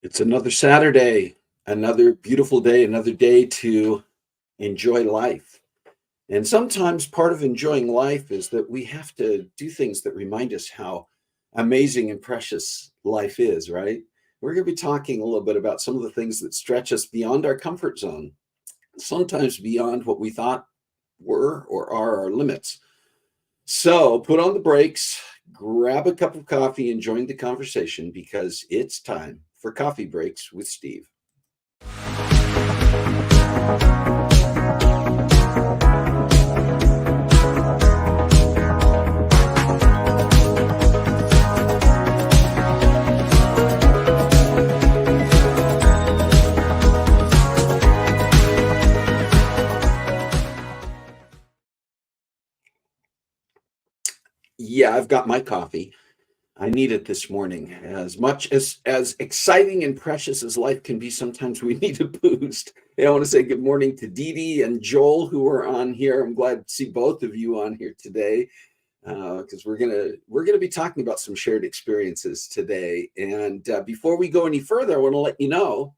It's another Saturday, another beautiful day, another day to enjoy life. And sometimes part of enjoying life is that we have to do things that remind us how amazing and precious life is, right? We're going to be talking a little bit about some of the things that stretch us beyond our comfort zone, sometimes beyond what we thought were or are our limits. So put on the brakes, grab a cup of coffee, and join the conversation because it's time for Coffee Breaks with Steve. Yeah, I've got my coffee. I need it this morning. As much as exciting and precious as life can be, sometimes we need a boost. Hey, I want to say good morning to Dee Dee and Joel who are on here. I'm glad to see both of you on here today because we're gonna be talking about some shared experiences today. And before we go any further, I want to let you know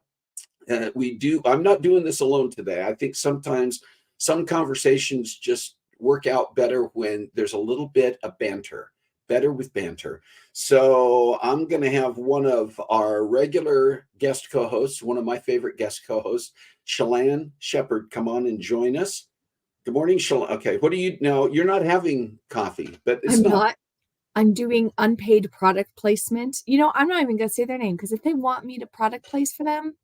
I'm not doing this alone today. I think sometimes some conversations just work out better when there's a little bit of banter, better with banter. So I'm going to have one of our regular guest co-hosts, one of my favorite guest co-hosts, Chelan Shepherd, come on and join us. Good morning, Chelan. Okay, what do you know? You're not having coffee, but it's I'm not. not. I'm doing unpaid product placement. You know, I'm not even going to say their name because if they want me to product place for them,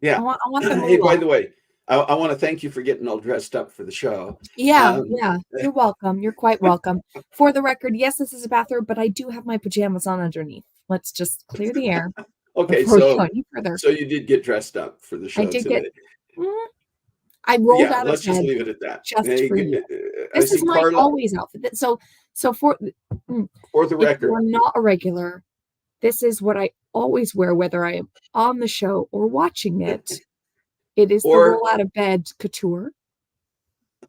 Yeah. I want the Hey, by moolah. the way, I want to thank you for getting all dressed up for the show. Yeah, Um, yeah. You're welcome. You're quite welcome. For the record, yes, this is a bathrobe, but I do have my pajamas on underneath. Let's just clear the air okay, before we go so any further. you did get dressed up for the I show did get, today. mm, I rolled Yeah, out of let's just bed leave it at that. just Hey, for you. I This is see my Carla. always outfit. So For the if you record, are not a regular, this is what I always wear, whether I am on the show or watching it. It is the or roll out of bed couture,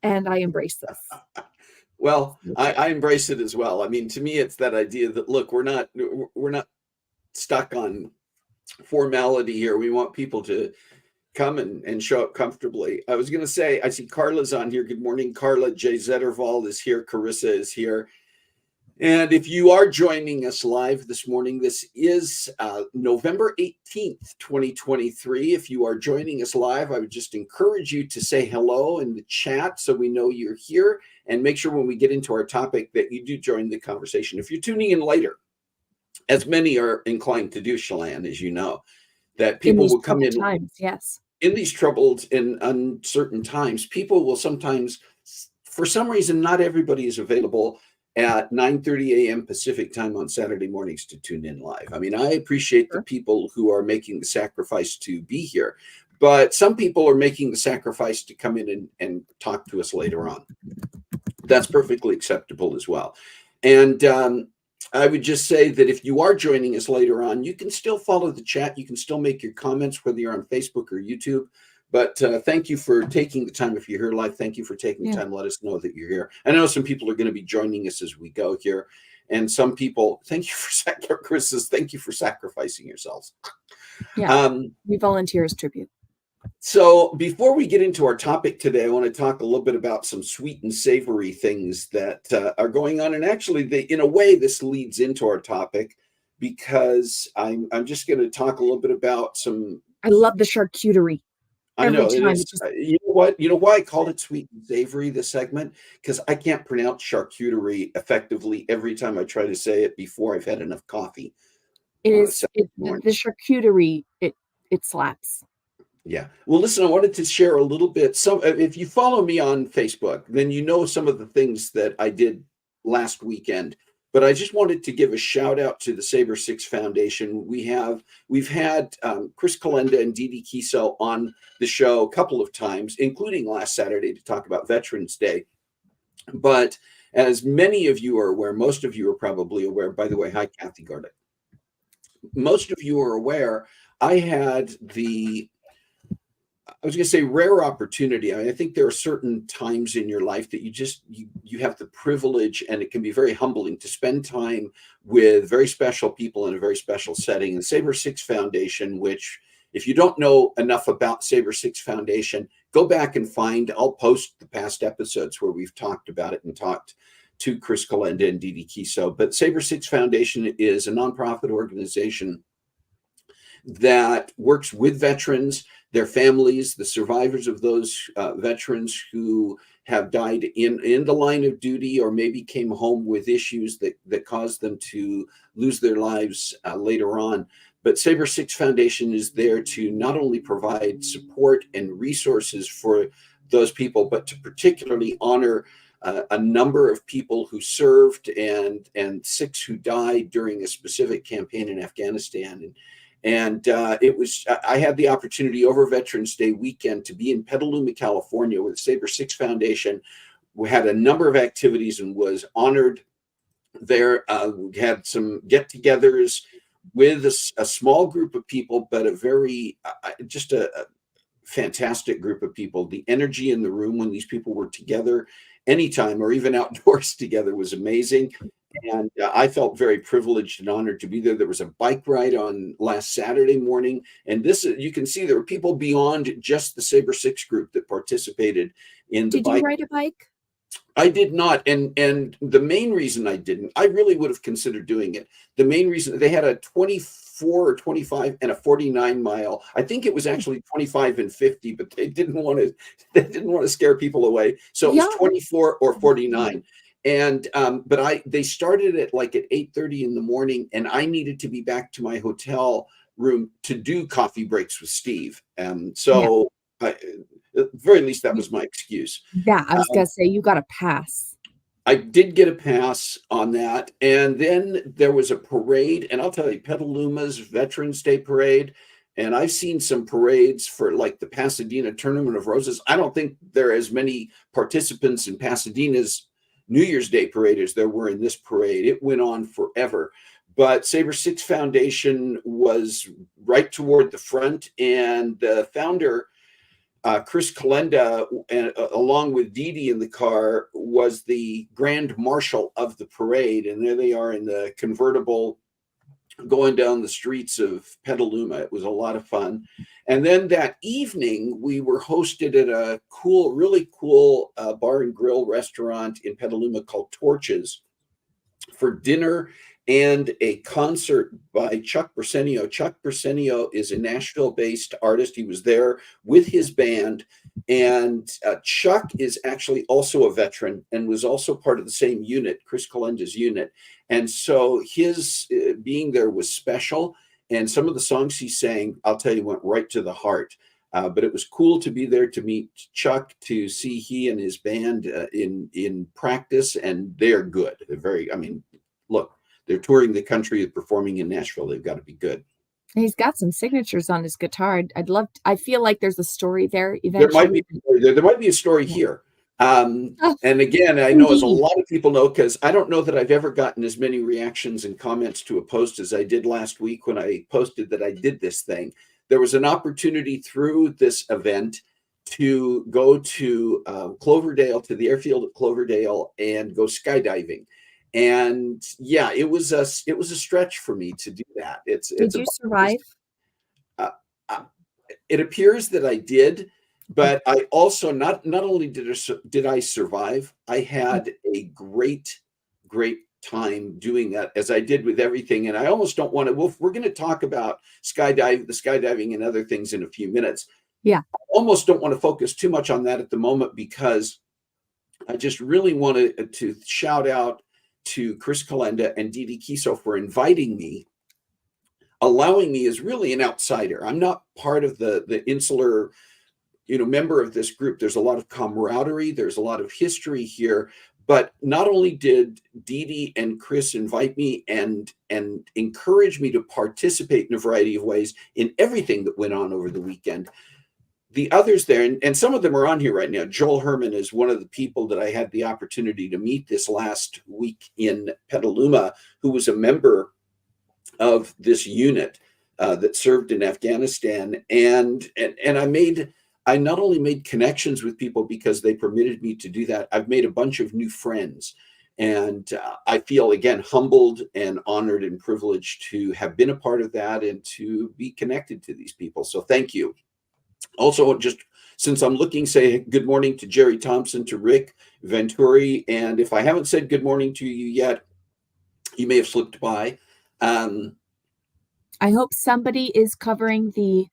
and I embrace this. well, That's it. I embrace it as well. I mean, to me, it's that idea that look, we're not stuck on formality here. We want people to come and show up comfortably. I was going to say, I see Carla's on here. Good morning, Carla. Jay Zettervald is here. Carissa is here. And if you are joining us live this morning, this is November 18th, 2023. If you are joining us live, I would just encourage you to say hello in the chat so we know you're here, and make sure when we get into our topic that you do join the conversation. If you're tuning in later, as many are inclined to do, Chelan, as you know, that In people these will come troubled in times, yes. these troubled and uncertain times. People will sometimes, for some reason, not everybody is available at 9:30 a.m. Pacific time on Saturday mornings to tune in live. I mean, I appreciate the Sure. people who are making the sacrifice to be here, but some people are making the sacrifice to come in and talk to us later on. That's perfectly acceptable as well. And I would just say that if you are joining us later on, you can still follow the chat. You can still make your comments, whether you're on Facebook or YouTube. But thank you for taking the time. If you're here live, thank you for taking the Yeah. time. Let us know that you're here. I know some people are going to be joining us as we go here. And some people, thank you for Chris says, thank you for sacrificing yourselves. Yeah. We volunteer as tribute. So before we get into our topic today, I want to talk a little bit about some sweet and savory things that are going on. And actually, in a way, this leads into our topic because I'm just going to talk a little bit about some. I love the charcuterie. I Every know it time is. it just You know what? You know why I called it sweet and savory, this segment? Because I can't pronounce charcuterie effectively every time I try to say it before I've had enough coffee it on a is Saturday morning. the charcuterie, it slaps. Yeah. Well, listen, I wanted to share a little bit. So, if you follow me on Facebook, then you know some of the things that I did last weekend. But I just wanted to give a shout out to the Saber Six Foundation. We've had Chris Calenda and Dee Dee Kiso on the show a couple of times, including last Saturday to talk about Veterans Day. But as many of you are aware, most of you are probably aware. By the way, hi Kathy Gardick. Most of you are aware. I had I was going to say rare opportunity. I mean, I think there are certain times in your life that you have the privilege, and it can be very humbling to spend time with very special people in a very special setting. And Saber Six Foundation, which if you don't know enough about Saber Six Foundation, go back and find. I'll post the past episodes where we've talked about it and talked to Chris Calenda and Dee Dee Kiso. But Saber Six Foundation is a nonprofit organization that works with veterans, their families, the survivors of those veterans who have died in the line of duty or maybe came home with issues that caused them to lose their lives later on. But Saber Six Foundation is there to not only provide support and resources for those people, but to particularly honor a number of people who served and six who died during a specific campaign in Afghanistan. And I had the opportunity over Veterans Day weekend to be in Petaluma, California, with the Saber Six Foundation. We had a number of activities and was honored there. We had some get-togethers with a small group of people, but just a fantastic group of people. The energy in the room when these people were together anytime or even outdoors together was amazing. And I felt very privileged and honored to be there. There was a bike ride on last Saturday morning. And you can see there were people beyond just the Saber Six group that participated in the Did you bike. ride a bike? I did not. And the main reason I didn't, I really would have considered doing it. The main reason they had a 24 or 25 and a 49 mile. I think it was actually 25 and 50, but they didn't want to scare people away. So it was Yeah. 24 or 49. And but they started at like at 8:30 in the morning, and I needed to be back to my hotel room to do coffee breaks with Steve. Yeah. So at the very least, that was my excuse. Yeah, I was Um, gonna say you got a pass. I did get a pass on that. And then there was a parade. And I'll tell you, Petaluma's Veterans Day Parade. And I've seen some parades for like the Pasadena Tournament of Roses. I don't think there are as many participants in Pasadena's New Year's Day parade as there were in this parade. It went on forever. But Sabre Six Foundation was right toward the front. And the founder, Chris Kalenda, along with Dee Dee in the car, was the grand marshal of the parade. And there they are in the convertible going down the streets of Petaluma. It was a lot of fun. And then that evening, we were hosted at a cool, really cool bar and grill restaurant in Petaluma called Torches for dinner and a concert by Chuck Bersenio. Chuck Bersenio is a Nashville-based artist. He was there with his band, and Chuck is actually also a veteran and was also part of the same unit, Chris Kalenda's unit. And so his being there was special, and some of the songs he sang, I'll tell you, went right to the heart. But it was cool to be there to meet Chuck, to see he and his band in practice, and they're good. They're very, I mean, look, they're touring the country, performing in Nashville. They've got to be good. He's got some signatures on his guitar. I feel like there's a story there There might be eventually. there might be a story Yeah. here. Oh, And again, I know as a indeed. lot of people know, because I don't know that I've ever gotten as many reactions and comments to a post as I did last week when I posted that I did this thing. There was an opportunity through this event to go to Cloverdale, to the airfield at Cloverdale, and go skydiving. And yeah, it was a stretch for me to do that. Did It's a you survive? uh, uh, it appears that I did, Okay. but I also not only did I survive, I had a great time doing that, as I did with everything. And I almost don't want to. We're going to talk about the skydiving and other things in a few minutes. Yeah. I almost don't want to focus too much on that at the moment, because I just really wanted to shout out to Chris Kalenda and Dee Dee Kiso for inviting me, allowing me as really an outsider. I'm not part of the insular, member of this group. There's a lot of camaraderie. There's a lot of history here. But not only did Dee Dee and Chris invite me and encourage me to participate in a variety of ways in everything that went on over the weekend, the others there, and some of them are on here right now. Joel Herman is one of the people that I had the opportunity to meet this last week in Petaluma, who was a member of this unit that served in Afghanistan. And I not only made connections with people because they permitted me to do that, I've made a bunch of new friends. And I feel, again, humbled and honored and privileged to have been a part of that and to be connected to these people. So thank you. Also, just since I'm looking, say good morning to Jerry Thompson, to Rick Venturi. And if I haven't said good morning to you yet, you may have slipped by. I hope somebody is covering the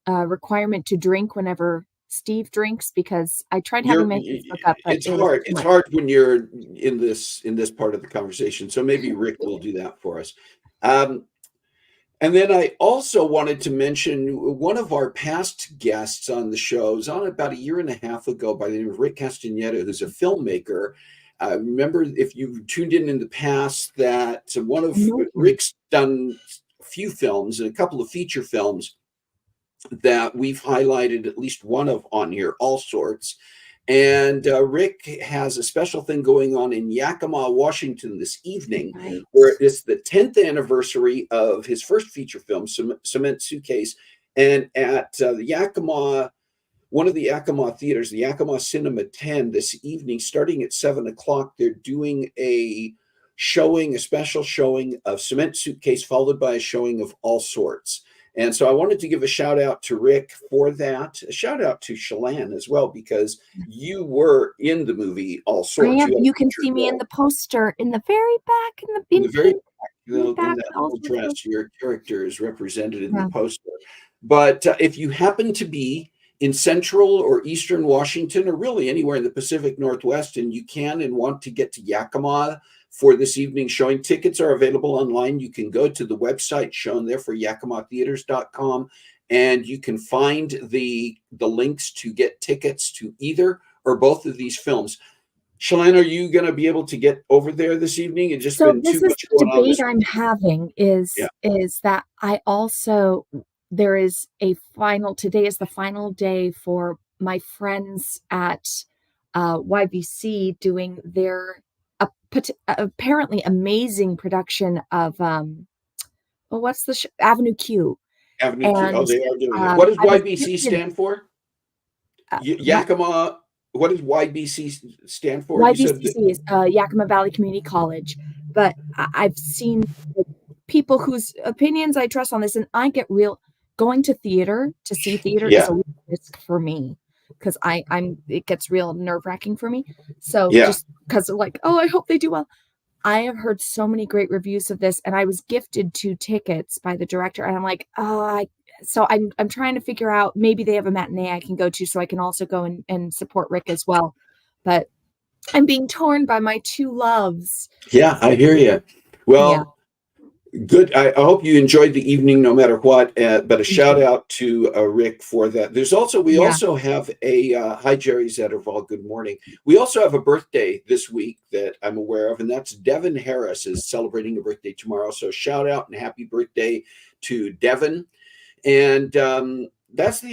requirement to drink whenever Steve drinks, because I tried having my Facebook up, but It's it was hard. too It's much. hard when you're in this part of the conversation. So maybe Rick will do that for us. And then I also wanted to mention one of our past guests on the show. Was on about a year and a half ago, by the name of Rick Castaneda, who's a filmmaker. Remember, if you've tuned in the past, that one of I know him. Rick's done a few films, a couple of feature films that we've highlighted, at least one of on here, All Sorts. And Rick has a special thing going on in Yakima, Washington this evening, Right. where it's the 10th anniversary of his first feature film, Cement Suitcase. And at the Yakima, one of the Yakima theaters, the Yakima Cinema 10, this evening, starting at 7 o'clock, they're doing a special showing of Cement Suitcase, followed by a showing of All Sorts. And so I wanted to give a shout out to Rick for that. A shout out to Chelan as well, because you were in the movie All I Sorts. am. You had a You can featured see me in role. the poster in the very back, In the in very pink, back, in the in back that with all little sorts of. dress, your character is represented in the Yeah. poster. But if you happen to be in central or eastern Washington, or really anywhere in the Pacific Northwest, and you can and want to get to Yakima for this evening's showing, tickets are available online. You can go to the website shown there for yakimatheaters.com, and you can find the links to get tickets to either or both of these films. Chelan, are you going to be able to get over there this evening? It's just So been this too is much the going on debate this I'm week. having Yeah. is that I also there is a final today is the final day for my friends at YBC doing their apparently amazing production of what's the Avenue Q. Avenue Q. Oh, And they are doing it. What does I was YBC gifted stand for? what Yakima. What does YBC stand for? You said that, YVCC is Yakima Valley Community College, but I've seen like, people whose opinions I trust on this, and I get real going to theater to see theater is yeah, a real risk for me because I'm it gets real nerve-wracking for me. So yeah. just because like, oh, I hope they do well. I have heard so many great reviews of this, and I was gifted 2 tickets by the director, and I'm like, oh, so I'm trying to figure out maybe they have a matinee I can go to so I can also go and support Rick as well. But I'm being torn by my 2 loves. Yeah, I hear you. Yeah, Well, good. I hope you enjoyed the evening, no matter what. But a shout indeed. out to Rick for that. We Yeah. also have a hi Jerry Zetterval. Good morning. We also have a birthday this week that I'm aware of, and that's Devin Harris is celebrating a birthday tomorrow. So shout out and happy birthday to Devin. And that's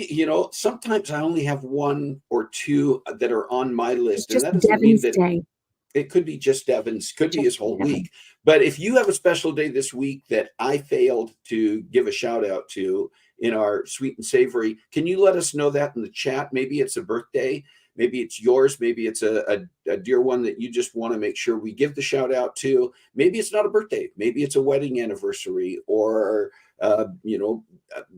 sometimes I only have 1 or 2 that are on my It's list, and just that doesn't mean Devin's that day. it could be just Devin's, could be Just his whole Devin. week. But if you have a special day this week that I failed to give a shout out to in our sweet and savory, can you let us know that in the chat? Maybe it's a birthday, maybe it's yours, maybe it's a dear one that you just want to make sure we give the shout out to. Maybe it's not a birthday, maybe it's a wedding anniversary, or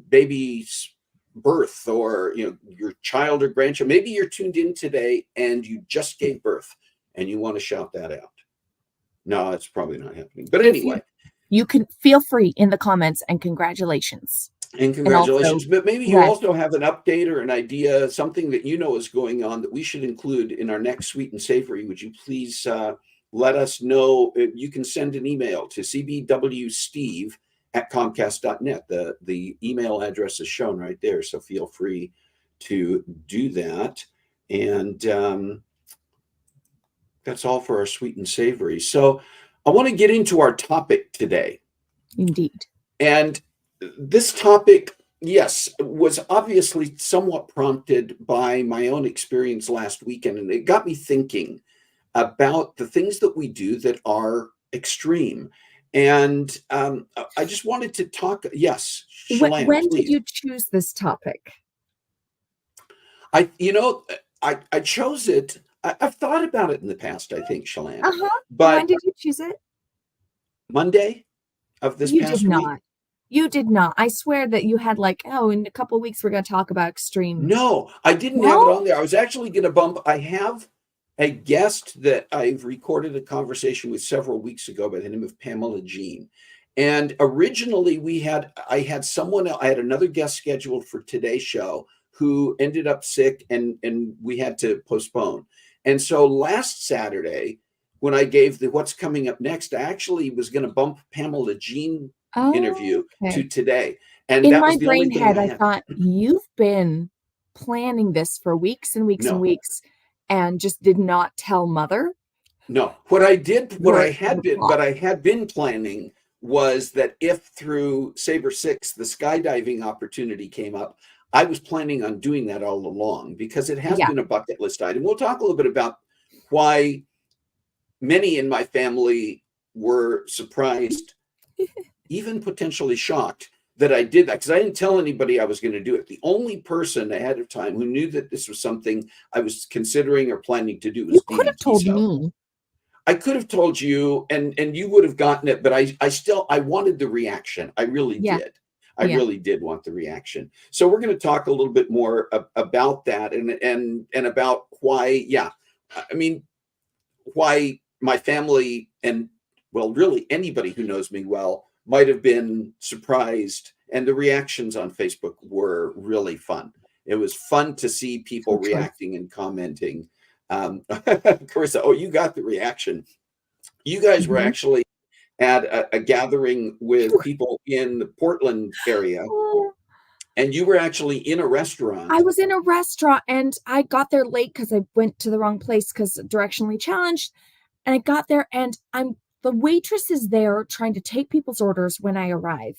baby's birth, or your child or grandchild. Maybe you're tuned in today and you just gave birth and you want to shout that out. No, it's probably not happening. But If anyway, you can feel free in the comments and congratulations. and And also congratulations. But maybe you let also have an update or an idea, something that is going on that we should include in our next sweet and savory. Would you please let us know? You can send an email to cbwsteve@comcast.net. The email address is shown right there. So feel free to do that. And that's all for our sweet and savory. So I want to get into our topic today. indeed. And this topic, yes, was obviously somewhat prompted by my own experience last weekend. And it got me thinking about the things that we do that are extreme. And I just wanted to talk. Yes, Chelan, When did please. you choose this topic? I, you know, I chose it. I've thought about it in the past, I think, Chelan, Uh-huh. When but did you choose it? Monday of this You did past week. not. You did not. I swear that you had like, oh, in a couple weeks we're going to talk about extreme. No, I didn't have it No? on there. I was actually going to bump. I have a guest that I've recorded a conversation with several weeks ago by the name of Pamela Jean. And originally I had someone else, I had another guest scheduled for today's show who ended up sick, and we had to postpone. And so last Saturday, when I gave the what's coming up next, I actually was going to bump Pamela Jean Oh, interview to okay. today. And In that my was the only brain thing head, I I had. thought you've been planning this for weeks and weeks and No. weeks and just did not tell mother. No, what I did, what I had Your been, plot. but I had been planning was that if through Saber 6 the skydiving opportunity came up, I was planning on doing that all along because it has Yeah. been a bucket list item. We'll talk a little bit about why many in my family were surprised, even potentially shocked that I did that, because I didn't tell anybody I was going to do it. The only person ahead of time who knew that this was something I was considering or planning to do You was Dee could Dee have told Tiso. me. I could have told you, and you would have gotten it, but I wanted the reaction. I really Yeah. did. I Yeah. really did want the reaction. So we're going to talk a little bit more about that, and about why. Yeah, I mean, why my family, and well, really anybody who knows me well, might have been surprised, and the reactions on Facebook were really fun. It was fun to see people So true. reacting and commenting. Carissa, oh, you got the reaction. You guys were Mhm. actually at a gathering with people in the Portland area, Oh, and you were actually in a I restaurant. was in a restaurant and I got there late because I went to the wrong place because directionally challenged. And I got there and the waitress is there trying to take people's orders when I arrive.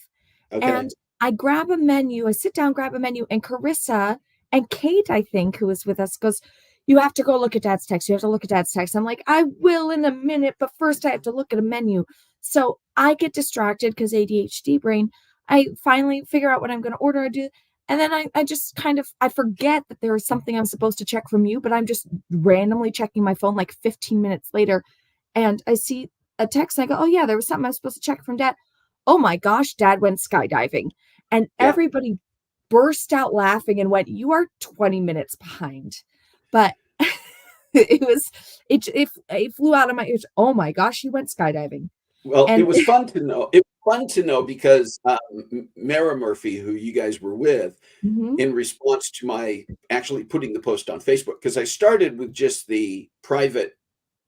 Okay. And I grab a menu, I sit down, grab a menu, and Carissa and Kate, I think, who was with us, goes, "You have to go look at dad's text. You have to look at dad's text." I'm like, "I will in a minute, but first I have to look at a menu." So I get distracted because ADHD brain. I finally figure out what I'm gonna order. I do, and then I just kind of I forget that there is something I'm supposed to check from you, but I'm just randomly checking my phone like 15 minutes later, and I see a text and I go, "Oh yeah, there was something I was supposed to check from dad." Oh my gosh, dad went skydiving. And Yeah. everybody burst out laughing and went, "You are 20 minutes behind." But it was it flew out of my ears. Oh my gosh, he went skydiving. Well, it And was fun to know. It was fun to know because Mara Murphy, who you guys were with, mhm, in response to my actually putting the post on Facebook, because I started with just the private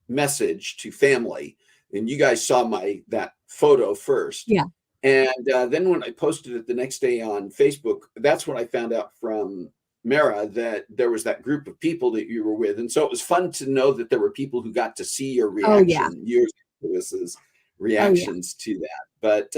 message to family, and you guys saw my that photo first. yeah. And then when I posted it the next day on Facebook, that's when I found out from Mara that there was that group of people that you were with. And so it was fun to know that there were people who got to see your Oh, yeah. reaction, yours and Lewis's Oh, yeah. reactions to that.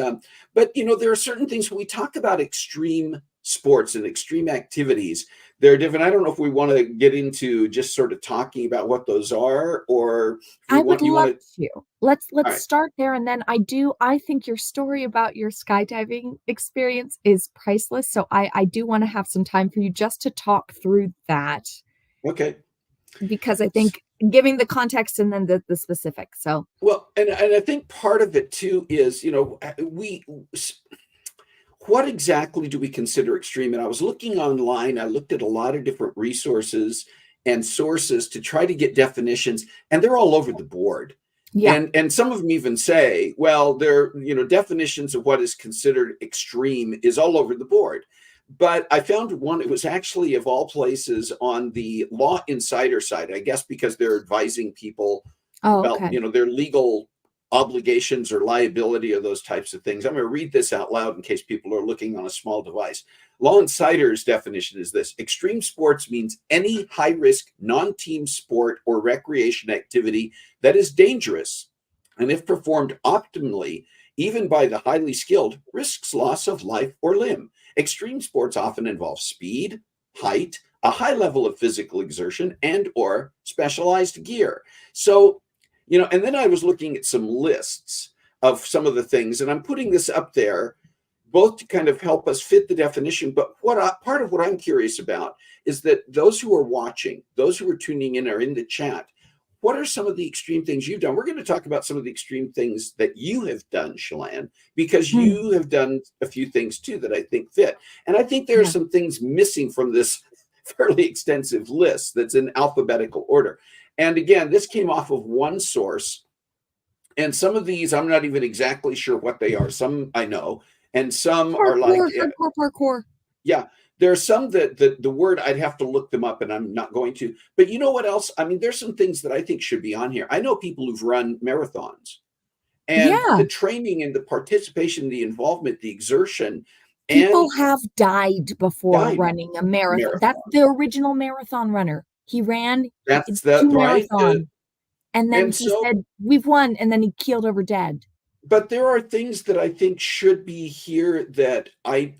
But you know, there are certain things when we talk about extreme sports and extreme activities, they're different. I don't know if we want to get into just sort of talking about what those are, or if we I would want you love want to. to. All Let's right. start there, and then I think your story about your skydiving experience is priceless, so I do wanna have some time for you just to talk through that, Okay. because I think giving the context and then the specifics, so Well, and I think part of it too is, you know, what exactly do we consider extreme? And I was looking online, I looked at a lot of different resources and sources to try to get definitions, and they're all over the board. yeah. And some of them even say, well, there, you know, definitions of what is considered extreme is all over the board. But I found one, it was actually of all places on the Law Insider side, I guess because they're advising people Oh, about, okay. you know, their legal obligations or liability or those types of things. I'm going to read this out loud in case people are looking on a small device. Law Insider's definition is this: extreme sports means any high risk, non team sport or recreation activity that is dangerous, and if performed optimally, even by the highly skilled, risks loss of life or limb. Extreme sports often involve speed, height, a high level of physical exertion, and or specialized gear. So, you know, and then I was looking at some lists of some of the things, and I'm putting this up there both to kind of help us fit the definition. But part of what I'm curious about is that those who are watching, those who are tuning in, are in the chat. What are some of the extreme things you've done? We're going to talk about some of the extreme things that you have done, Chelan, because Mm, you have done a few things too that I think fit. And I think there are yeah. some things missing from this fairly extensive list that's in alphabetical order. And again, this came off of one source. And some of these, I'm not even exactly sure what they are. Some I know, and some are like, Parkour, hardcore parkour. yeah, there are some that the word I'd have to look them up, and I'm not going to. But you know what else? I mean, there's some things that I think should be on here. I know people who've run marathons, and Yeah. the training and the participation, the involvement, the exertion, People and have died before died running a marathon. That's marathon. the original marathon runner. He ran That's the 2 right. marathon, and then And he so, said, "We've won," and then he keeled over dead. but there are things that I think should be here that I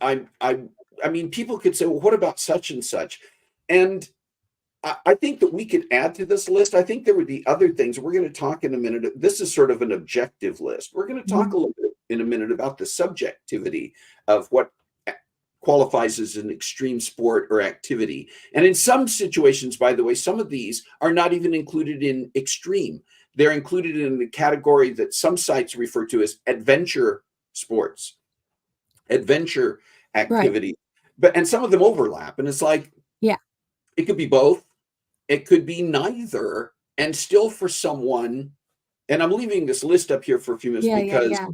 mean, people could say, well, what about such and such? And I think that we could add to this list. I think there would be other things. We're going to talk in a minute. This is sort of an objective list. We're going to talk Mhm. a little bit in a minute about the subjectivity of what qualifies as an extreme sport or activity. And in some situations, by the way, some of these are not even included in extreme. They're included in the category that some sites refer to as adventure sports, adventure Right. activity. But and some of them overlap. And it's like Yeah. it could be both, it could be neither, and still for someone, and I'm leaving this list up here for a few minutes Yeah, yeah, because, yeah.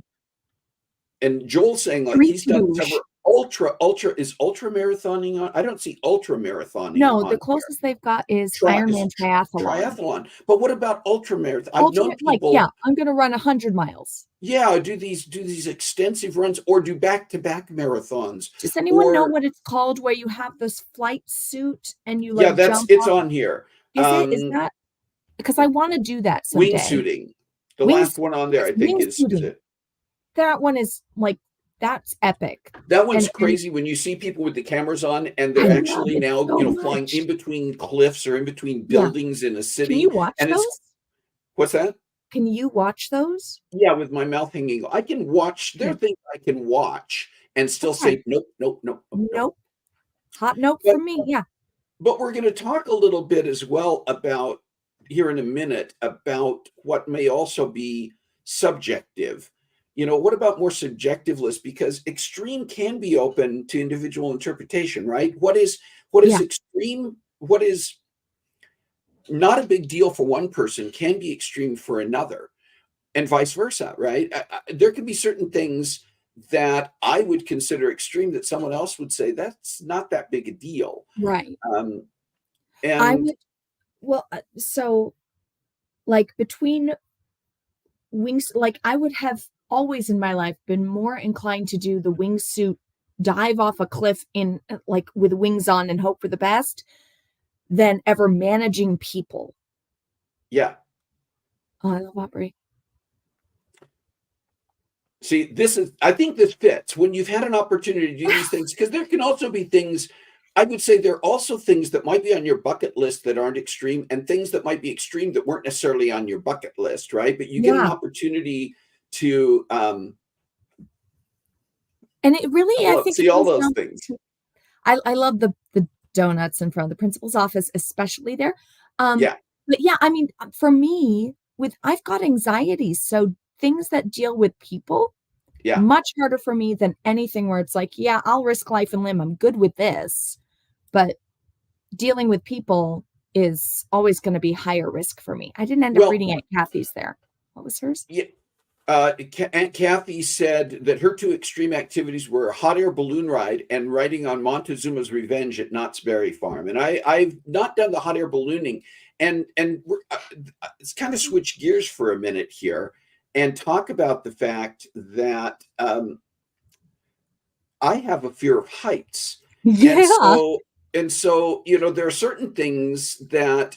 and Joel's saying like Street he's done several. douche. ultra marathoning on? I don't see ultra marathoning No, the on here. closest they've got is Is Ironman triathlon. triathlon. But what about ultra marathon? I've known Ultimate, like, yeah, people, I'm gonna run 100 miles. yeah, do these extensive runs or do back-to-back marathons. Does anyone know Or what it's called where you have this flight suit and you, yeah, like, that's jump it's off? on here. Is Um, that, because I wanna do that someday. wingsuiting. The last Wings one on there, Yes, I think is wingsuiting. it. That one is, like, that's epic. That one's And crazy when you see people with the cameras on and I they're love actually it now, so flying in much. between cliffs or in between Yeah. buildings in a Can you city. watch And it's those? what's that? Can you watch those? Yeah, with my mouth hanging. I can watch. There are Okay. things I can watch and still Okay. say nope, nope, nope, nope, nope. Nope. Hot note But from me, yeah. we're going to talk a little bit as well about here in a minute about what may also be subjective. What about more subjective lists? Because extreme can be open to individual interpretation, right? What is Yeah, extreme? What is not a big deal for one person can be extreme for another, and vice versa, right? There can be certain things that I would consider extreme that someone else would say that's not that big a deal. right. Um, I and would, well, so, like, between wings, like, I would have always in my life been more inclined to do the wingsuit dive off a cliff in, like, with wings on and hope for the best than ever managing people. yeah, Oh, I love Aubrey. see, I think this fits when you've had an opportunity to do these things, because there can also be things, I would say there are also things that might be on your bucket list that aren't extreme, and things that might be extreme that weren't necessarily on your bucket list, right? But you get an Yeah, opportunity to and it really, I think see it all comes those down things. to, I love the donuts in front of the principal's office, especially there. Um, Yeah, but yeah, I mean, for me, I've got anxiety, so things that deal with people, yeah. much harder for me than anything where it's like, yeah, I'll risk life and limb. I'm good with this, but dealing with people is always going to be higher risk for me. I didn't end up Well, reading Aunt Kathy's there. What was hers? yeah. Aunt Kathy said that her two extreme activities were a hot air balloon ride and riding on Montezuma's Revenge at Knott's Berry Farm. And I've not done the hot air ballooning, and let's kind of switch gears for a minute here and talk about the fact that I have a fear of heights, and Yeah. so there are certain things that,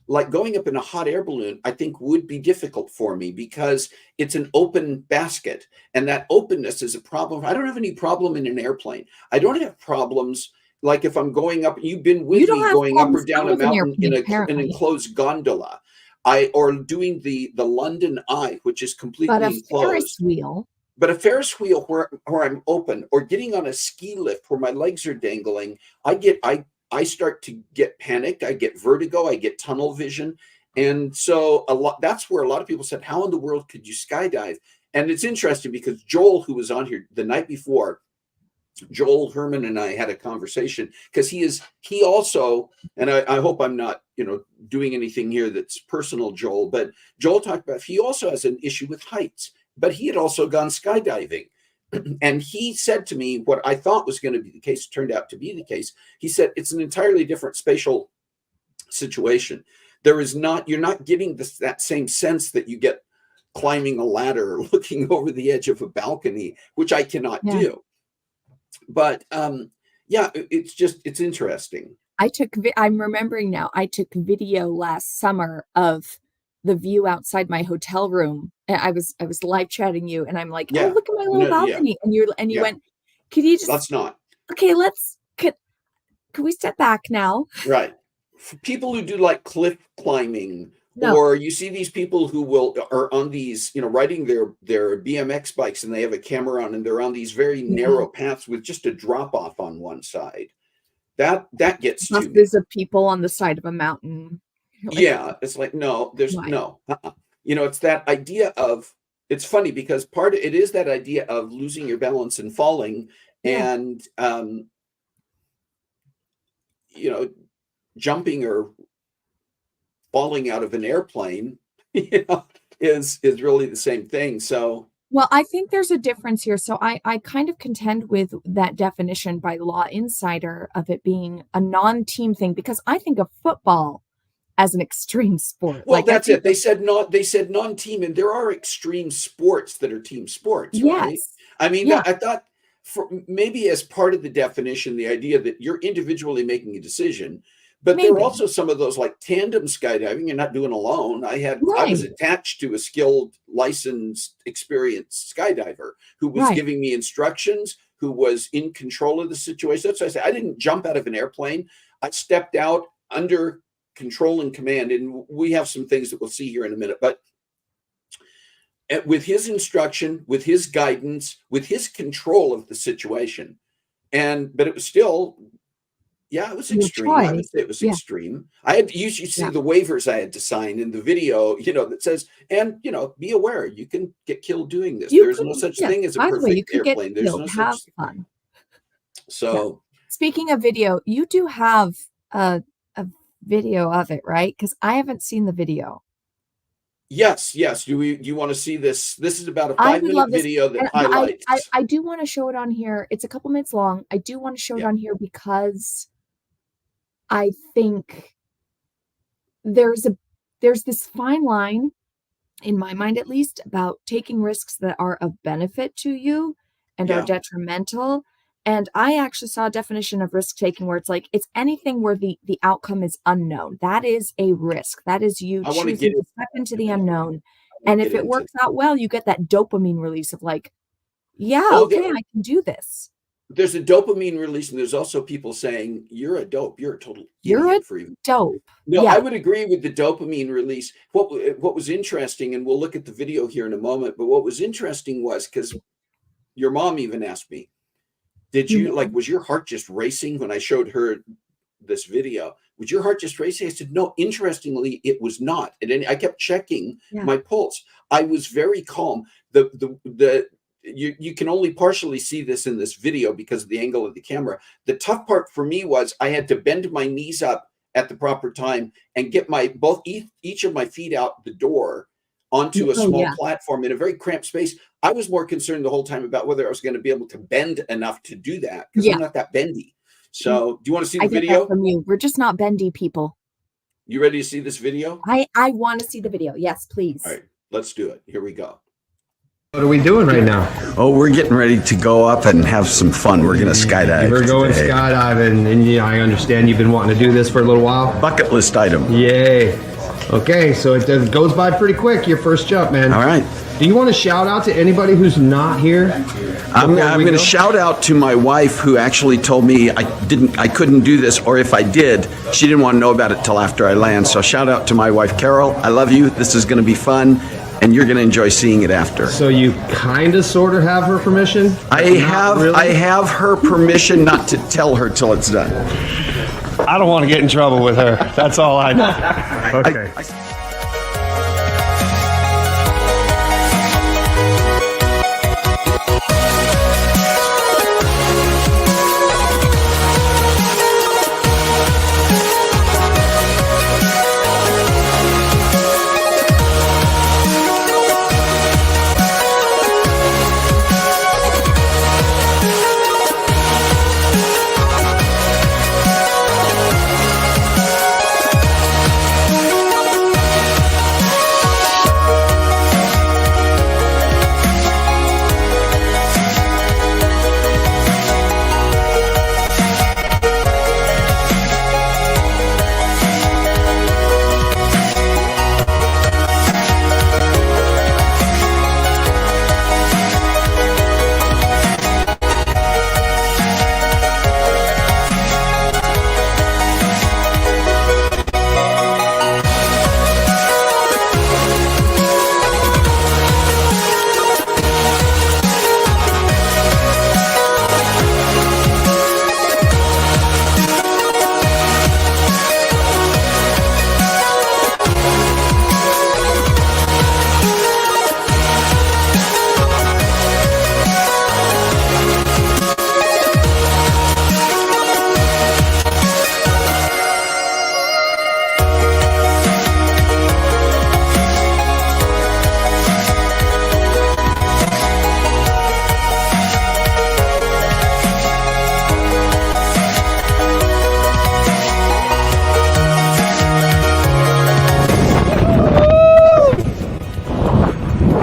like going up in a hot air balloon, I think would be difficult for me because it's an open basket. And that openness is a problem. I don't have any problem in an airplane. I don't have problems like if I'm going up, you've been You with don't me have going up or problems down out a of an mountain in airplane, an apparently. enclosed gondola. Or doing the London Eye, which is But completely a Ferris enclosed. wheel, But a Ferris wheel where I'm open, or getting on a ski lift where my legs are dangling, I start to get panicked. I get vertigo. I get tunnel vision, and so a lot. That's where a lot of people said, "How in the world could you skydive?" And it's interesting because Joel, who was on here the night before, Joel Herman and I had a conversation because he also, and I hope I'm not doing anything here that's personal, Joel, but Joel talked about he also has an issue with heights, but he had also gone skydiving. And he said to me what I thought was going to be the case turned out to be the case. He said it's an entirely different spatial situation. You're not getting that same sense that you get climbing a ladder or looking over the edge of a balcony, which I cannot yeah. do. But yeah, it's interesting. I'm remembering now, I took video last summer of the view outside my hotel room. And I was live chatting you and I'm like, "Oh, Yeah. look at my little No, yeah. balcony." And you Yeah. went, "Could you just, Let's not. okay, could we step back now?" Right. For people who do like cliff climbing, No. or you see these people who are on these, riding their BMX bikes and they have a camera on and they're on these very Yeah. narrow paths with just a drop off on one side. That gets to me. Buses of people on the side of a mountain. You're like, Yeah, it's like no, there's "Why?" no. It's that idea of it's funny because part of it is that idea of losing your balance and falling, Yeah. and you know jumping or falling out of an airplane, you know, is really the same thing. So Well, I think there's a difference here. So I kind of contend with that definition by Law Insider of it being a non-team thing because I think of football as an extreme sport. Well, Like I that's think it. They said non-team, and there are extreme sports that are team sports, right? yes. I mean, Yeah, I thought for maybe as part of the definition, the idea that you're individually making a decision, but there are maybe. also some of those like tandem skydiving. You're not doing alone. I was Right. attached to a skilled, licensed, experienced skydiver who was Right. giving me instructions, who was in control of the situation. That's why I say I didn't jump out of an airplane. I stepped out under control and command, and we have some things that we'll see here in a minute. But with his instruction, with his guidance, with his control of the situation, but it was still, yeah, it was Your extreme. I would choice. say it was Yeah. extreme. You should see Yeah. the waivers I had to sign in the video, that says, and be aware you can get killed doing this. You There's could, no such yeah. thing as a By the way, you perfect could get airplane. There's killed. no Have such. fun. Yeah. So Speaking of video, you do have a video of it, right? Because I haven't seen the video. yes. Do you want to see this? This is about a I would 5-minute love this. video that And but highlights. I do want to show it on here. It's a couple minutes long. I do want to show it Yeah. on here because I think there's this fine line, in my mind at least, about taking risks that are of benefit to you and are Yeah. detrimental. And I actually saw a definition of risk taking where it's like it's anything where the outcome is unknown. That is a risk. That is you I want to choosing get to step into the into unknown. And if it works out well, you get that dopamine release of like, yeah, Oh, okay, I can do this. there's a dopamine release, and there's also people saying you're a dope. You're a total You're a idiot for even. dope. No, Yeah. I would agree with the dopamine release. What was interesting, and we'll look at the video here in a moment, but what was interesting was because your mom even asked me, did you Mhm. was your heart just racing when I showed her this video? Was your heart just racing? I said, no, interestingly, it was not. And then I kept checking Yeah. my pulse. I was very calm. You can only partially see this in this video because of the angle of the camera. The tough part for me was I had to bend my knees up at the proper time and get each of my feet out the door onto a small platform in a very cramped space. I was more concerned the whole time about whether I was going to be able to bend enough to do that because I'm not that bendy. So do you want to see the I get video? that from you. We're just not bendy people. You ready to see this video? I want to see the video. Yes, please. All right, let's do it. Here we go. What are we doing right now? Oh, we're getting ready to go up and have some fun. We're going to skydive. We're going today. skydiving, and I understand you've been wanting to do this for a little while. Bucket list item. Yay. Okay, so it goes by pretty quick, your first jump, man. All right. Do you want to shout out to anybody who's not here? I'm going to shout out to my wife who actually told me I couldn't do this, or if I did, she didn't want to know about it till after I land. So shout out to my wife, Carol. I love you. This is going to be fun, and you're going to enjoy seeing it after. So you kind of, sort of have her permission? I have her permission not to tell her till it's done. I don't want to get in trouble with her. That's all I know. Okay.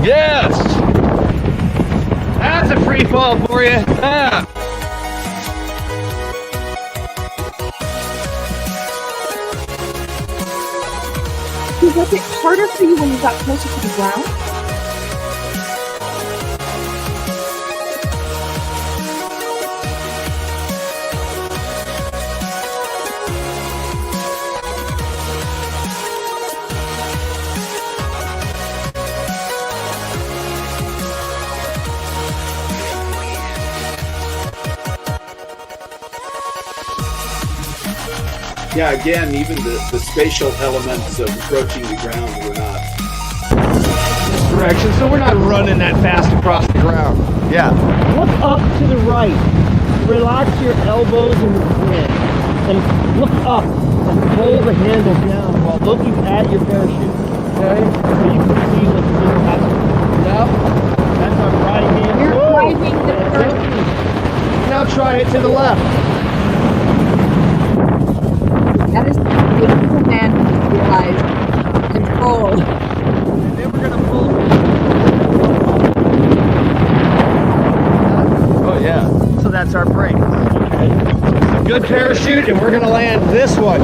Yes! That's a free fall for you. Ah. Was it harder for you when you got closer to the ground? Yeah, again, even the spatial elements of approaching the ground were not. Direction, so we're not running that fast across the ground. Yeah. Look up to the right. Relax your elbows in the wind. And look up and pull the handle down while looking at your parachute. Okay? So you can see what's in the passenger. Now, that's our right hand. You're driving the parachute. Now try it to the left. That is the beautiful man who realized control. And then we're gonna pull. Oh yeah. So that's our brake. A good parachute, and we're gonna land this one.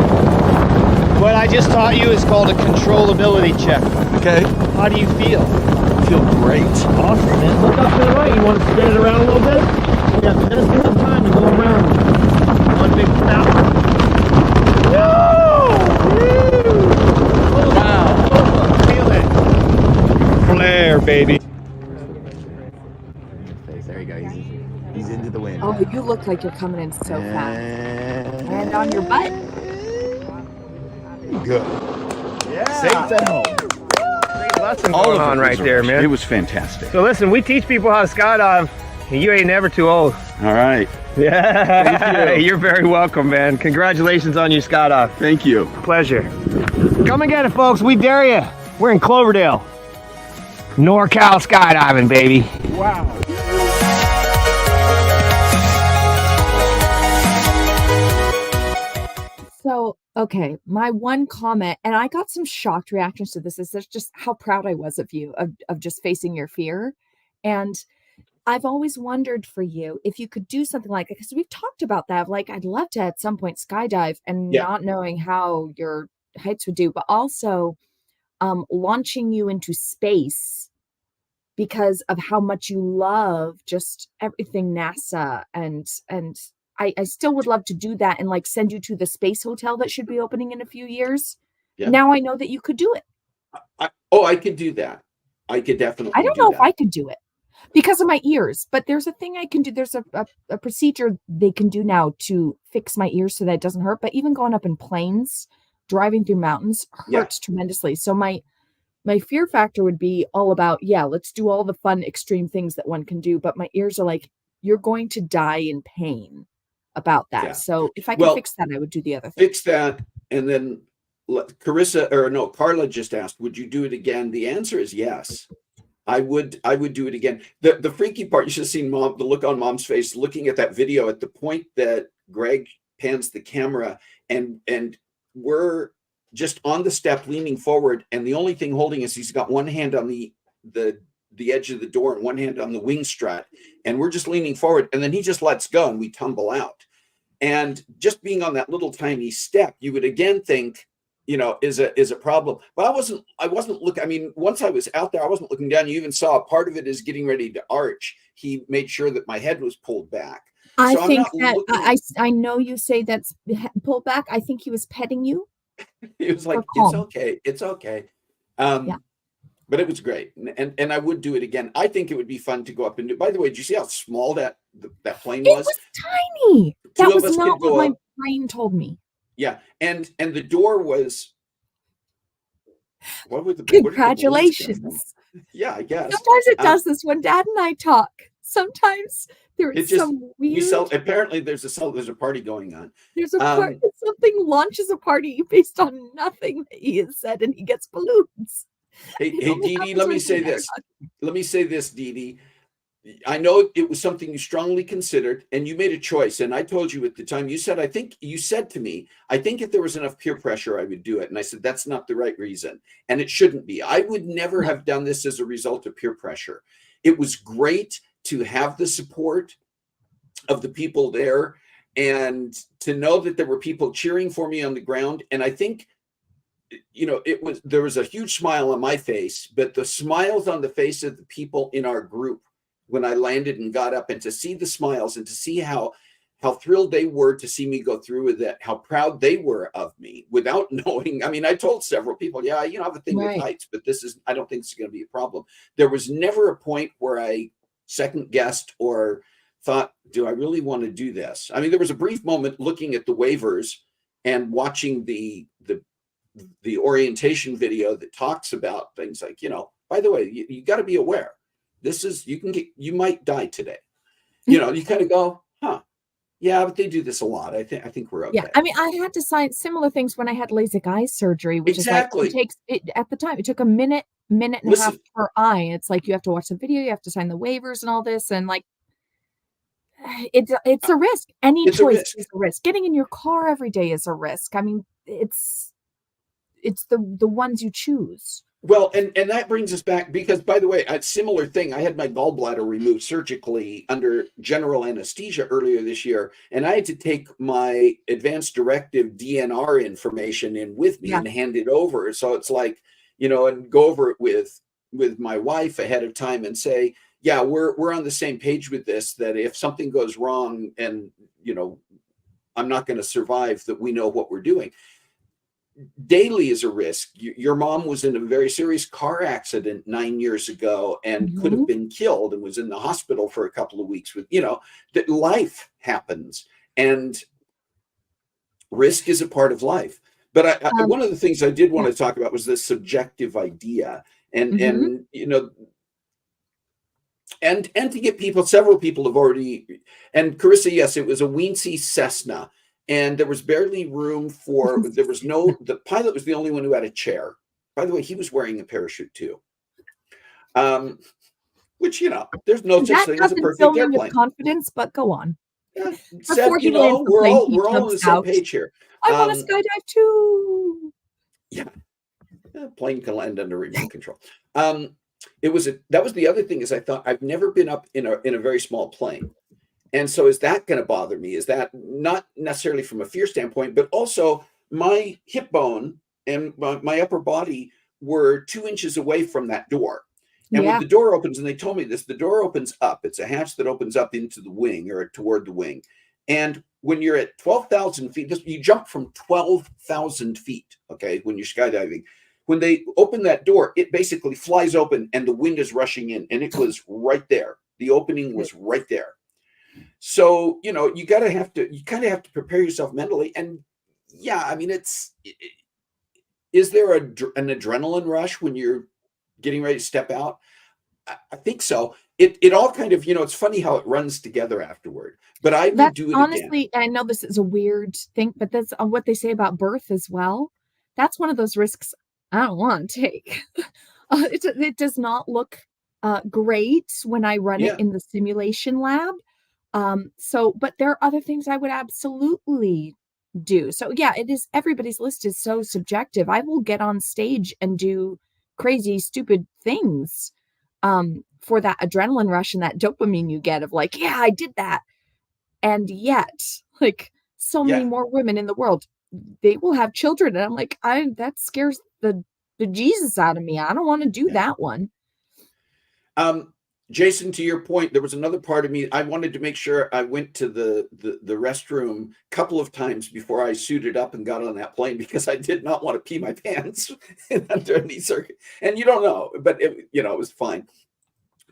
What I just taught you is called a controllability check. Okay. How do you feel? I feel great. Awesome, man. Look up to the right. You want to spin it around a little bit? We have 10 seconds of time to go around. One big snap. Wow. Feel it. Flare, baby. There you go. He's into the wind. Oh, you look like you're coming in so fast. Land on your butt. Good. Yeah. Safe at home. Great lesson All going of on it right was there, man. It was fantastic. So listen, we teach people how to skydive, and you ain't never too old. All right. Yeah. Thank you. You're very welcome, man. Congratulations on your skydive. Thank you. Pleasure. Come and get it, folks. We dare you. We're in Cloverdale. NorCal skydiving, baby. Wow. So, okay, my one comment, and I got some shocked reactions to this, is just how proud I was of you, of just facing your fear. And I've always wondered for you if you could do something like, because we've talked about that, like I'd love to at some point skydive and Yeah. not knowing how your heights would do, but also launching you into space because of how much you love just everything NASA and I still would love to do that and like send you to the space hotel that should be opening in a few years. Yeah. Now I know that you could do it. I could do that. I could definitely. I don't do know that. if I could do it because of my ears, but there's a thing I can do. There's a procedure they can do now to fix my ears so that it doesn't hurt. But even going up in planes, driving through mountains hurts tremendously. So my fear factor would be all about, let's do all the fun, extreme things that one can do. But my ears are like, you're going to die in pain about that. Yeah. So if I could fix that, I would do the other thing. Fix that, and then Carla just asked, would you do it again? The answer is yes. I would do it again. The freaky part, you should have seen the look on Mom's face looking at that video at the point that Greg pans the camera and we're just on the step leaning forward, and the only thing holding us, he's got one hand on the edge of the door and one hand on the wing strut, and we're just leaning forward, and then he just lets go and we tumble out. And just being on that little tiny step, you would again think, is a problem. But I wasn't looking. I mean, once I was out there, I wasn't looking down. You even saw a part of it is getting ready to arch. He made sure that my head was pulled back. I So think that I know you say that's pulled back. I think he was petting you. It was like, it's okay. But it was great. And I would do it again. I think it would be fun to go up and do. By the way, did you see how small that plane was? It was tiny. That Two of was us not could go what my up. brain told me. Yeah. And the door was, what would the Congratulations. Yeah, I guess. Sometimes it does this when Dad and I talk. Sometimes there is some weird. Apparently there's a party going on. There's a party. Something launches a party based on nothing that he has said, and he gets balloons. Hey, Dee Dee, let me say this. Let me say this, Dee Dee. I know it was something you strongly considered, and you made a choice. And I told you at the time, you said, you said to me, I think if there was enough peer pressure, I would do it. And I said, that's not the right reason. And it shouldn't be. I would never have done this as a result of peer pressure. It was great to have the support of the people there and to know that there were people cheering for me on the ground. And I think, there was a huge smile on my face, but the smiles on the face of the people in our group when I landed and got up, and to see the smiles and to see how thrilled they were to see me go through with it, how proud they were of me without knowing. I mean, I told several people, yeah, I have a thing with heights, but I don't think it's going to be a problem. There was never a point where I second guessed or thought, do I really want to do this? I mean, there was a brief moment looking at the waivers and watching the orientation video that talks about things like, by the way, you got to be aware, you might die today. You kind of go, huh, yeah, but they do this a lot. I think we're okay. Yeah, I mean, I had to sign similar things when I had LASIK eye surgery, which is like, at the time, it took a minute and a half per eye. It's like, you have to watch the video, you have to sign the waivers and all this. And like, it's a risk. Any choice is a risk. Getting in your car every day is a risk. I mean, it's the ones you choose. Well, and that brings us back, because, by the way, a similar thing, I had my gallbladder removed surgically under general anesthesia earlier this year, and I had to take my advanced directive DNR information in with me and hand it over. So it's like, and go over it with my wife ahead of time and say, yeah, we're on the same page with this, that if something goes wrong and, I'm not going to survive, that we know what we're doing. Daily is a risk. Your mom was in a very serious car accident 9 years ago and could have been killed and was in the hospital for a couple of weeks with, that life happens and risk is a part of life. But one of the things I did want to talk about was this subjective idea and to get several people have already, and Carissa, yes, it was a Weensy Cessna. And there was barely room the pilot was the only one who had a chair. By the way, he was wearing a parachute too. Which, there's no such thing as a perfect airplane. With confidence, but go on. Yeah, said, we're all on the same page here. I want to skydive too. Yeah. Plane can land under remote control. That was the other thing, is I thought, I've never been up in a very small plane. And so is that going to bother me? Is that not necessarily from a fear standpoint, but also my hip bone and my upper body were 2 inches away from that door. And when the door opens, and they told me this, the door opens up. It's a hatch that opens up into the wing or toward the wing. And when you're at 12,000 feet, you jump from 12,000 feet, okay, when you're skydiving. When they open that door, it basically flies open and the wind is rushing in. And it was right there. The opening was right there. So, you kind of have to prepare yourself mentally. And yeah, I mean, is there an adrenaline rush when you're getting ready to step out? I think so. It all kind of, it's funny how it runs together afterward, but I would do it honestly, again. I know this is a weird thing, but that's what they say about birth as well. That's one of those risks I don't want to take. It does not look great when I run it in the simulation lab. But there are other things I would absolutely do. So yeah, everybody's list is so subjective. I will get on stage and do crazy, stupid things for that adrenaline rush and that dopamine you get of like, yeah, I did that. And yet, like, so many more women in the world, they will have children. And I'm like, that scares the Jesus out of me. I don't want to do that one. Jason, to your point, there was another part of me. I wanted to make sure I went to the restroom a couple of times before I suited up and got on that plane, because I did not want to pee my pants under any circuit. And you don't know, but it was fine.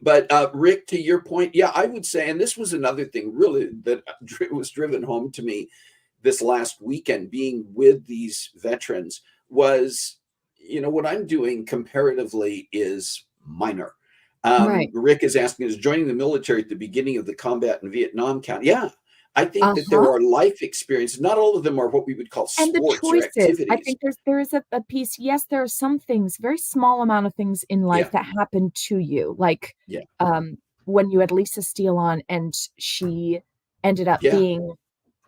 But Rick, to your point, yeah, I would say, and this was another thing really that was driven home to me this last weekend, being with these veterans, was, what I'm doing comparatively is minor. Rick is asking, is joining the military at the beginning of the combat in Vietnam count? Yeah, I think that there are life experiences. Not all of them are what we would call sports and the choices. Or activities. I think there is a piece. Yes, there are some things, very small amount of things in life that happen to you. Like, when you had Lisa Steele on and she ended up Yeah, being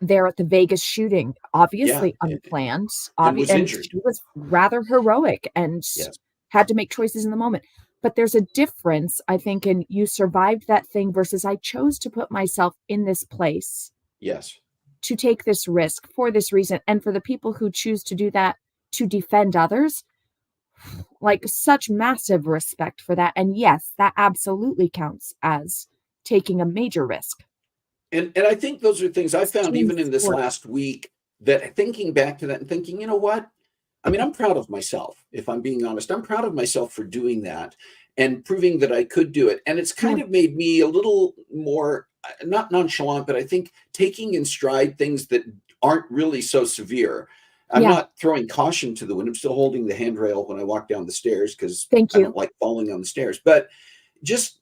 there at the Vegas shooting, yeah, obviously unplanned, and was and injured. she was rather heroic and Yes, had to make choices in the moment. But there's a difference, I think, in you survived that thing versus I chose to put myself in this place yes. to take this risk for this reason. And for the people who choose to do that to defend others, like such massive respect for that. And yes, that absolutely counts as taking a major risk. And I think those are things I found Extreme even in this sport. last week, that thinking back to that and thinking, you know what? I mean, I'm proud of myself, if I'm being honest. I'm proud of myself for doing that and proving that I could do it. And it's Yeah. kind of made me a little more, not nonchalant, but I think taking in stride things that aren't really so severe. I'm Yeah. not throwing caution to the wind. I'm still holding the handrail when I walk down the stairs because Thank I don't you. like falling on the stairs. But just,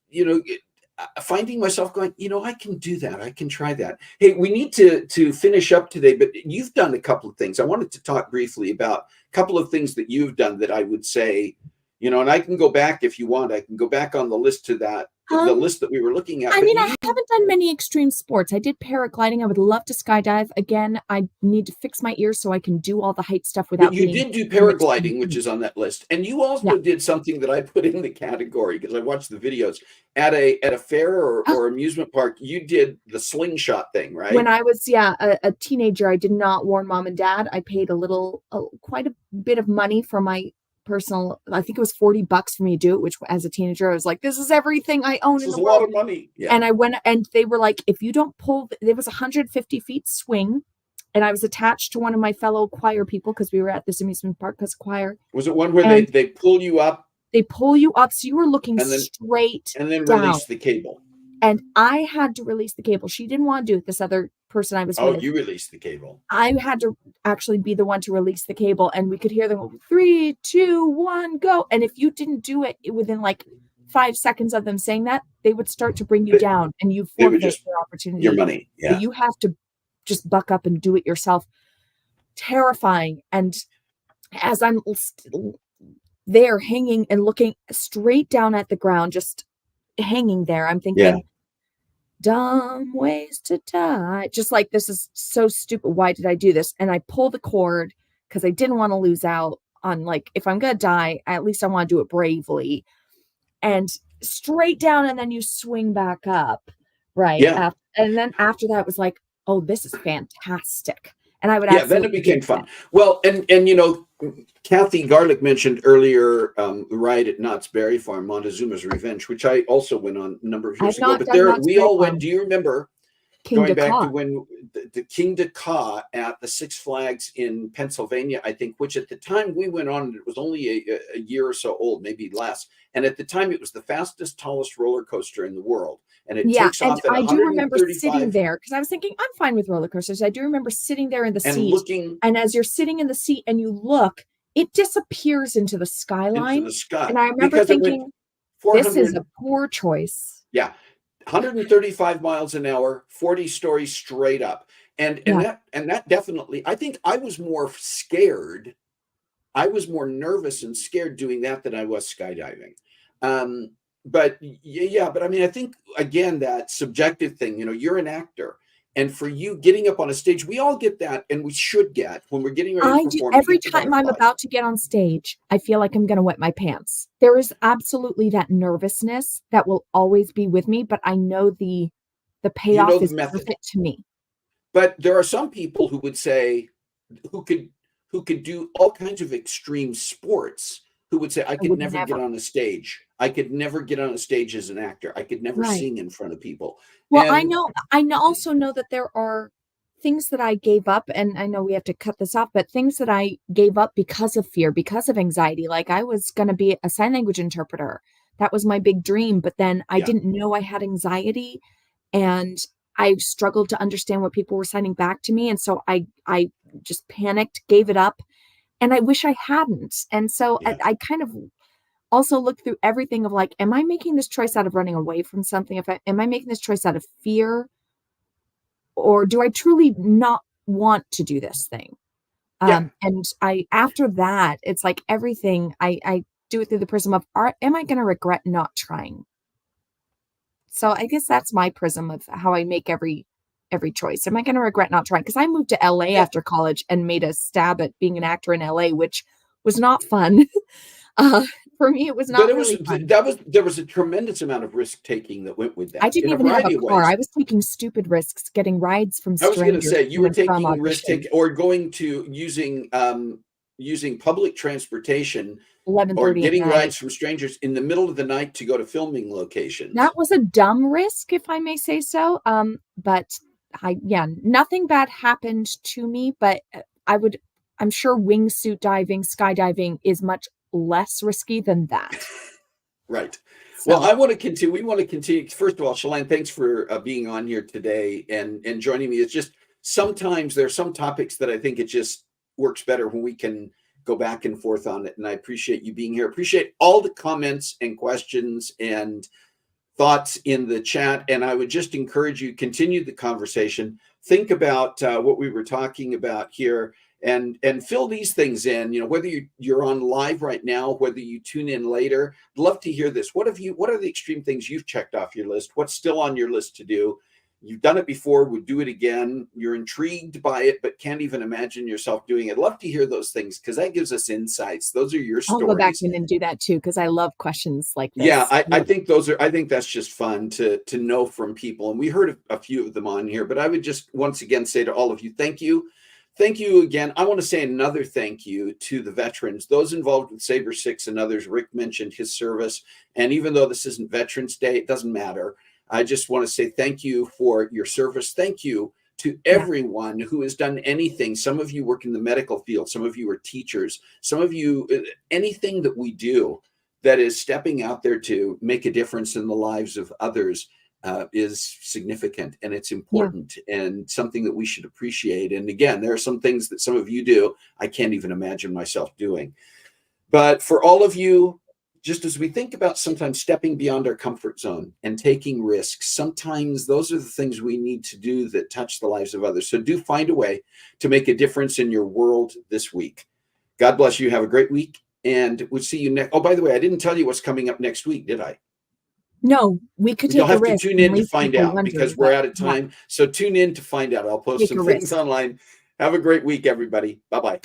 finding myself going, I can do that. I can try that. Hey, we need to finish up today, but you've done a couple of things. I wanted to talk briefly about a couple of things that you've done that I would say, and I can go back if you want. I can go back on the list the Um, list that we were looking at. I But mean, I haven't done many extreme sports. I did paragliding. I would love to skydive. Again, I need to fix my ears so I can do all the height stuff But without you being did do an extreme paragliding, which height. is on that list, and you Yeah. also did something that I put in the category because I watched the videos at a fair or amusement park. You did the slingshot thing, When right? I was, a teenager, I did not warn mom and dad. I paid quite a bit of money for my personal, I think it was $40 for me to do it, which as a teenager, I was like, this is everything I own This in is the a lot world. of money. Yeah. And I went and they were like, if you don't pull, there was 150 feet swing. And I was attached to one of my fellow choir people because we were at this amusement park because choir. Was it one where they And they pull you up they pull you up. So you were looking and then straight down. release the cable? And I had to release the cable. She didn't want to do it. This other person I was Oh, with. you released the cable. I had to actually be the one to release the cable, and we could hear them go, 3, 2, 1, go. And if you didn't do it within like 5 seconds of them saying that, they would start to bring you They, down and you they would forfeit just your your opportunity. money. So Yeah. you have to just buck up and do it yourself. Terrifying. And as I'm there hanging and looking straight down at the ground, just hanging there, I'm Yeah. thinking, dumb ways to die. Just like, this is so stupid. Why did I do this? And I pull the cord because I didn't want to lose out on, like, if I'm going to die, at least I want to do it bravely. And straight down, and then you swing back up. Right. Yeah. And then after that, it was like, oh, this is fantastic. And I would Yeah, then it absolutely do became it fun. again. Well, and Kathy Garlick mentioned earlier ride at Knott's Berry Farm, Montezuma's Revenge, which I also went on a number of years I've ago. not But done there Knott's we Berry all went. Farm. Do you remember King going back to Dakar. when the King Dakar at the Six Flags in Pennsylvania, I think, which at the time we went on, it was only a year or so old, maybe less. And at the time, it was the fastest, tallest roller coaster in the world. And it Yeah, takes and off at I do remember sitting 135 there because I was thinking, I'm fine with roller coasters. I do remember sitting there in the and seat, looking and as you're sitting in the seat and you look, it disappears into the into skyline. the sky And I remember because it went thinking, this is 400. a poor choice. Yeah, 135 miles an hour, 40 stories straight up. And Yeah. that definitely, I think I was more scared. I was more nervous and scared doing that than I was skydiving. But yeah, but I mean, I think again, that subjective thing, you're an actor. And for you getting up on a stage, we all get that, and we should get when we're getting ready to I do. perform, we Every get the time I'm butterflies. about to get on stage, I feel like I'm going to wet my pants. There is absolutely that nervousness that will always be with me, but I know the You know payoff the is worth method. it to me. But there are some people who would say, who could do all kinds of extreme sports, who would say, I I could would never get never. on a stage. I could never get on a stage as an actor. I could never Right. sing in front of people. Well, I And also know that there are things that I gave up, and I know we have to cut this off, but things that I gave up because of fear, because of anxiety. Like, I was going to be a sign language interpreter. That was my big dream, but then I yeah, didn't know I had anxiety, and I struggled to understand what people were signing back to me, and so I just panicked, gave it up, and I wish I hadn't. And so yeah, I kind of also look through everything of like, am I making this choice out of running away from something? Am I making this choice out of fear, or do I truly not want to do this thing? yeah. And after that, it's like everything I do it through the prism of, am I going to regret not trying? So I guess that's my prism of how I make every choice. Am I going to regret not trying? Because I moved to LA after college and made a stab at being an actor in LA, which was not fun. uh, for me, it was But not it was really fun. there was a tremendous amount of risk taking that went with I that didn't in a even have a variety of car. ways. I was taking stupid risks, getting rides from I was going to strangers say you to were and from taking risk auditions. or going to using public transportation or 11:30 at getting night. rides from strangers in the middle of the night to go to filming locations. That was a dumb risk, if I may say so. But nothing bad happened to me, but I'm sure wingsuit diving, skydiving is much less risky than that. Right. Well, So, I want to continue. We want to continue. First of all, Chelan, thanks for being on here today and joining me. It's just sometimes there are some topics that I think it just works better when we can go back and forth on it. And I appreciate you being here. Appreciate all the comments and questions and thoughts in the chat. And I would just encourage you continue the conversation. Think about what we were talking about here and fill these things in. You know, whether you're on live right now, whether you tune in later. I'd love to hear this. What are the extreme things you've checked off your list? What's still on your list to do? You've done it before, would do it again. You're intrigued by it, but can't even imagine yourself doing it. Love to hear those things because that gives us insights. Those are your I'll go back stories. in and do that too because I love questions like this. Yeah, I think I think that's just fun to know from people. And we heard a few of them on here, but I would just once again say to all of you, thank you. Thank you again. I want to say another thank you to the veterans, those involved with Saber 6 and others. Rick mentioned his service. And even though this isn't Veterans Day, it doesn't matter. I just want to say thank you for your service. Thank you to everyone who has done anything. Some of you work in the medical field. Some of you are teachers. Some of you, anything that we do that is stepping out there to make a difference in the lives of others is significant and it's important and something that we should appreciate. And again, there are some things that some of you do I can't even imagine myself doing. But for all of you, just as we think about sometimes stepping beyond our comfort zone and taking risks, sometimes those are the things we need to do that touch the lives of others. So do find a way to make a difference in your world this week. God bless you. Have a great week. And we'll see you next. Oh, by the way, I didn't tell you what's coming up next week, did I? No, we could take You'll a have to risk. tune in to find out because we're out of Yeah. time. So tune in to find out. I'll post Take some a things risk. online. Have a great week, everybody. Bye-bye.